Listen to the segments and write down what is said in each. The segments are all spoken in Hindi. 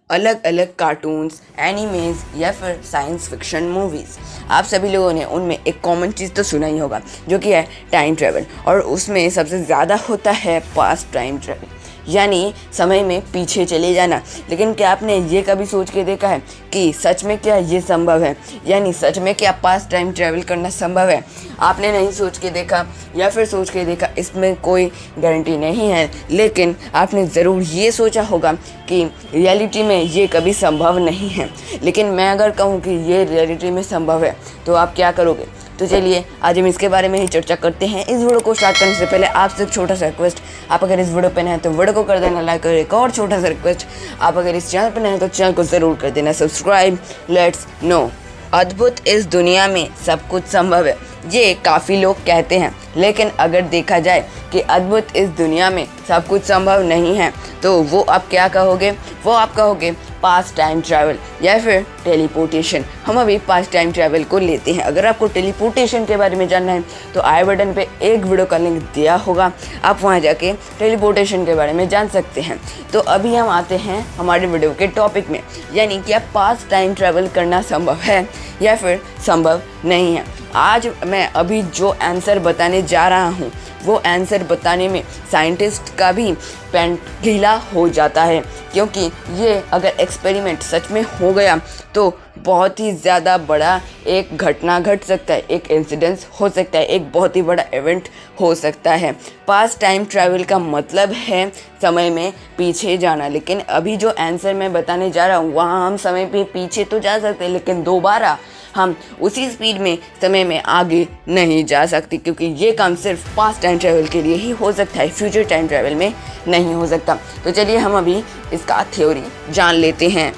अलग अलग कार्टून्स, एनिमेज या फिर साइंस फिक्शन मूवीज़। आप सभी लोगों ने उनमें एक कॉमन चीज़ तो सुना ही होगा, जो कि है टाइम ट्रैवल। और उसमें सबसे ज़्यादा होता है पास्ट टाइम ट्रैवल, यानी समय में पीछे चले जाना। लेकिन क्या आपने ये कभी सोच के देखा है कि सच में क्या ये संभव है, यानी सच में क्या पास्ट टाइम ट्रैवल करना संभव है? आपने नहीं सोच के देखा या फिर सोच के देखा, इसमें कोई गारंटी नहीं है, लेकिन आपने ज़रूर ये सोचा होगा कि रियलिटी में ये कभी संभव नहीं है। लेकिन मैं अगर कहूँ कि ये रियलिटी में संभव है तो आप क्या करोगे? तो चलिए आज हम इसके बारे में ही चर्चा करते हैं। इस वीडियो को स्टार्ट करने से पहले आपसे एक छोटा सा रिक्वेस्ट, आप अगर इस वीडियो पे नए हैं तो वीडियो को कर देना लाइक, और एक और छोटा सा रिक्वेस्ट, आप अगर इस चैनल पर नए हैं तो चैनल को ज़रूर कर देना सब्सक्राइब। Let's no. अद्भुत इस दुनिया में सब कुछ संभव है, ये काफ़ी लोग कहते हैं। लेकिन अगर देखा जाए कि अद्भुत इस दुनिया में सब कुछ संभव नहीं है, तो वो आप क्या कहोगे? वो आप कहोगे पास्ट टाइम ट्रैवल या फिर टेलीपोर्टेशन। हम अभी पास्ट टाइम ट्रैवल को लेते हैं। अगर आपको टेलीपोर्टेशन के बारे में जानना है तो आई बटन पे एक वीडियो का लिंक दिया होगा, आप वहां जाके टेलीपोर्टेशन के बारे में जान सकते हैं। तो अभी हम आते हैं हमारे वीडियो के टॉपिक में, यानी क्या पास्ट टाइम ट्रैवल करना संभव है या फिर संभव नहीं है। आज मैं अभी जो आंसर बताने जा रहा हूँ वो आंसर बताने में साइंटिस्ट का भी पेन गीला हो जाता है, क्योंकि ये अगर एक्सपेरिमेंट सच में हो गया तो बहुत ही ज़्यादा बड़ा एक घटना घट सकता है, एक इंसिडेंस हो सकता है, एक बहुत ही बड़ा इवेंट हो सकता है। पास्ट टाइम ट्रैवल का मतलब है समय में पीछे जाना। लेकिन अभी जो आंसर मैं बताने जा रहा हूँ वहाँ हम समय पे पीछे तो जा सकते हैं, लेकिन दोबारा हम उसी स्पीड में समय में आगे नहीं जा सकते, क्योंकि ये काम सिर्फ पास्ट टाइम ट्रैवल के लिए ही हो सकता है, फ्यूचर टाइम ट्रैवल में नहीं हो सकता। तो चलिए हम अभी इसका थ्योरी जान लेते हैं।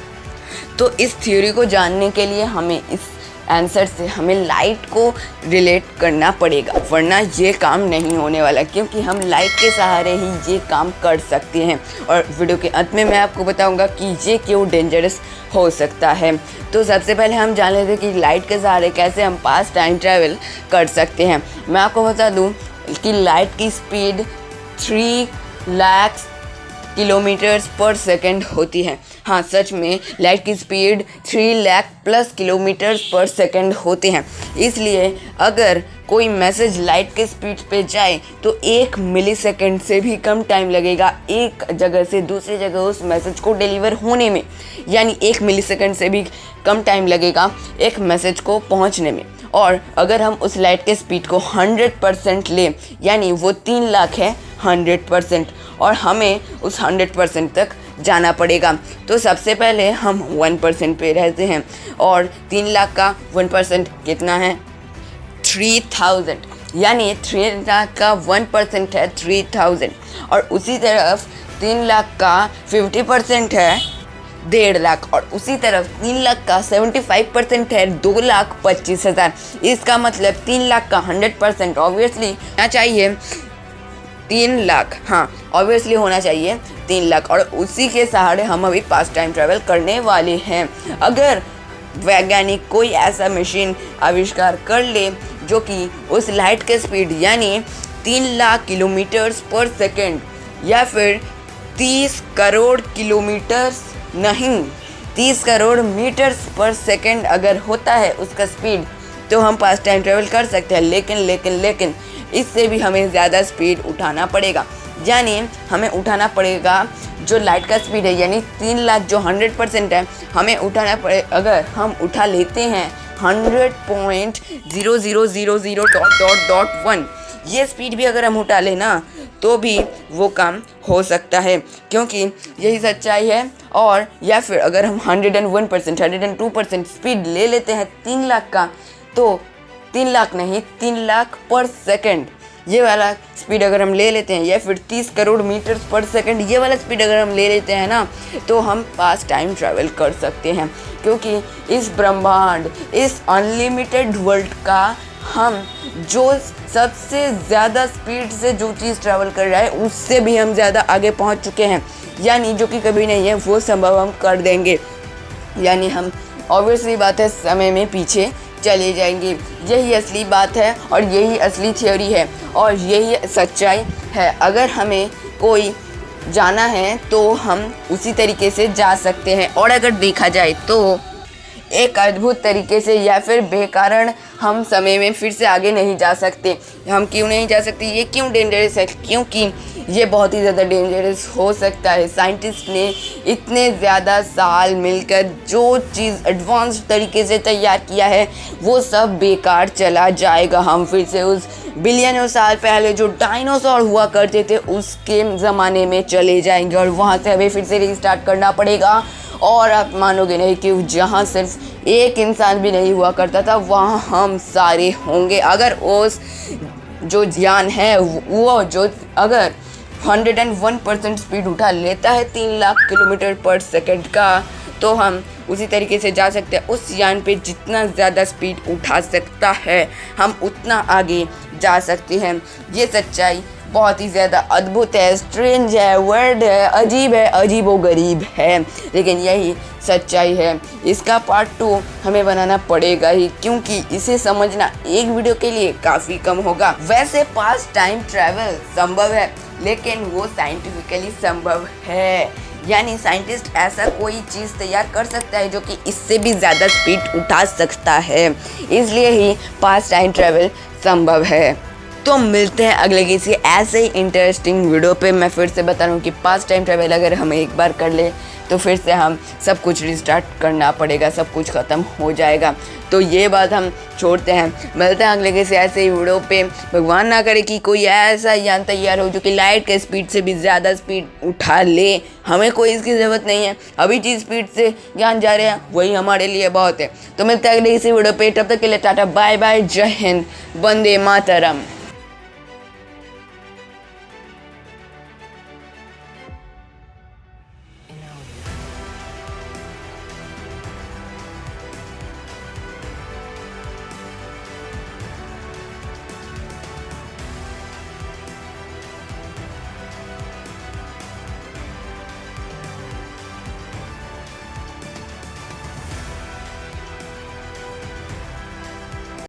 तो इस थ्योरी को जानने के लिए हमें इस आंसर से हमें लाइट को रिलेट करना पड़ेगा, वरना ये काम नहीं होने वाला, क्योंकि हम लाइट के सहारे ही ये काम कर सकते हैं। और वीडियो के अंत में मैं आपको बताऊंगा कि ये क्यों डेंजरस हो सकता है। तो सबसे पहले हम जान लेते हैं कि लाइट के सहारे कैसे हम पास्ट टाइम ट्रैवल कर सकते हैं। मैं आपको बता दूं कि लाइट की स्पीड 3 लाख किलोमीटर्स पर सेकंड होती है। हाँ, सच में लाइट की स्पीड 3 लाख प्लस किलोमीटर्स पर सेकंड होते हैं। इसलिए अगर कोई मैसेज लाइट के स्पीड पे जाए तो 1 मिलीसेकंड से भी कम टाइम लगेगा एक जगह से दूसरी जगह उस मैसेज को डिलीवर होने में, यानी 1 मिलीसेकंड से भी कम टाइम लगेगा एक मैसेज को पहुंचने में। और अगर हम उस लाइट के स्पीड को 100% ले, यानी वो 3 लाख है 100%, और हमें उस 100% तक जाना पड़ेगा। तो सबसे पहले हम 1% पे रहते हैं, और 3 लाख का 1% कितना है? 3000, यानी 3 लाख का 1% है 3000। और उसी तरफ 3 लाख का 50% है 1.5 लाख, और उसी तरफ 3 लाख का 75% है 2,25,000। इसका मतलब 3 लाख का 100% ऑब्वियसली होना चाहिए 3 लाख। हाँ, ऑब्वियसली होना चाहिए 3 लाख, और उसी के सहारे हम अभी पास्ट टाइम ट्रैवल करने वाले हैं। अगर वैज्ञानिक कोई ऐसा मशीन आविष्कार कर ले जो कि उस लाइट के स्पीड यानी 3 लाख किलोमीटर्स पर सेकंड या फिर 30 करोड़ किलोमीटर्स नहीं 30 करोड़ मीटर्स पर सेकंड अगर होता है उसका स्पीड, तो हम पास्ट टाइम ट्रैवल कर सकते हैं। लेकिन इससे भी हमें ज़्यादा स्पीड उठाना पड़ेगा, यानी हमें उठाना पड़ेगा जो लाइट का स्पीड है, यानी 3 लाख जो 100% है, हमें उठाना पड़े। अगर हम उठा लेते हैं 100.0000.1, ये स्पीड भी अगर हम उठा लेना तो भी वो काम हो सकता है, क्योंकि यही सच्चाई है। और या फिर अगर हम 101%, 102% स्पीड ले लेते हैं 3 लाख का, तो 3 लाख नहीं 3 लाख पर सेकंड ये वाला स्पीड अगर हम ले लेते हैं, या फिर 30 करोड़ मीटर्स पर सेकंड ये वाला स्पीड अगर हम ले लेते हैं ना, तो हम पास्ट टाइम ट्रैवल कर सकते हैं। क्योंकि इस ब्रह्मांड, इस अनलिमिटेड वर्ल्ड का हम जो सबसे ज़्यादा स्पीड से जो चीज़ ट्रैवल कर रहा है उससे भी हम ज़्यादा आगे पहुंच चुके हैं, यानी जो कि कभी नहीं है वो संभव हम कर देंगे, यानी हम ऑब्वियसली बात है समय में पीछे चले जाएंगे। यही असली बात है और यही असली थ्योरी है और यही सच्चाई है। अगर हमें कोई जाना है तो हम उसी तरीके से जा सकते हैं। और अगर देखा जाए तो एक अद्भुत तरीके से या फिर बेकारण हम समय में फिर से आगे नहीं जा सकते। हम क्यों नहीं जा सकते, ये क्यों डेंजरस है? क्योंकि ये बहुत ही ज़्यादा डेंजरस हो सकता है। साइंटिस्ट ने इतने ज़्यादा साल मिलकर जो चीज़ एडवांस तरीके से तैयार किया है वो सब बेकार चला जाएगा। हम फिर से उस बिलियनों साल पहले जो डायनासोर हुआ करते थे उसके ज़माने में चले जाएंगे और वहाँ से हमें फिर से रिस्टार्ट करना पड़ेगा। और आप मानोगे नहीं कि जहाँ सिर्फ एक इंसान भी नहीं हुआ करता था वहाँ हम सारे होंगे। अगर उस जो ज्ञान है वो जो अगर 101% स्पीड उठा लेता है 3 लाख किलोमीटर पर सेकंड का, तो हम उसी तरीके से जा सकते हैं। उस यान पे जितना ज़्यादा स्पीड उठा सकता है हम उतना आगे जा सकते हैं। ये सच्चाई बहुत ही ज़्यादा अद्भुत है, स्ट्रेंज है, वर्ड है, अजीब है, अजीबोगरीब है, लेकिन यही सच्चाई है। इसका पार्ट 2 हमें बनाना पड़ेगा ही, क्योंकि इसे समझना एक वीडियो के लिए काफ़ी कम होगा। वैसे पास्ट टाइम ट्रैवल संभव है, लेकिन वो साइंटिफिकली संभव है, यानी साइंटिस्ट ऐसा कोई चीज़ तैयार कर सकता है जो कि इससे भी ज़्यादा स्पीड उठा सकता है, इसलिए ही पास्ट टाइम ट्रैवल संभव है। तो मिलते हैं अगले किसी ऐसे ही इंटरेस्टिंग वीडियो पे। मैं फिर से बता रहा हूँ कि पास्ट टाइम ट्रैवल अगर हम एक बार कर ले तो फिर से हम सब कुछ रिस्टार्ट करना पड़ेगा, सब कुछ ख़त्म हो जाएगा। तो ये बात हम छोड़ते हैं, मिलते हैं अगले किसी ऐसे ही वीडियो पे। भगवान ना करे कि कोई ऐसा यान तैयार हो जो कि लाइट के स्पीड से भी ज़्यादा स्पीड उठा ले। हमें कोई इसकी ज़रूरत नहीं है, अभी जिस स्पीड से यान जा रहे हैं वही हमारे लिए बहुत है। तो मिलते हैं अगले किसी वीडियो पे, तब तक के लिए टाटा बाय बाय, जय हिंद, वंदे मातरम।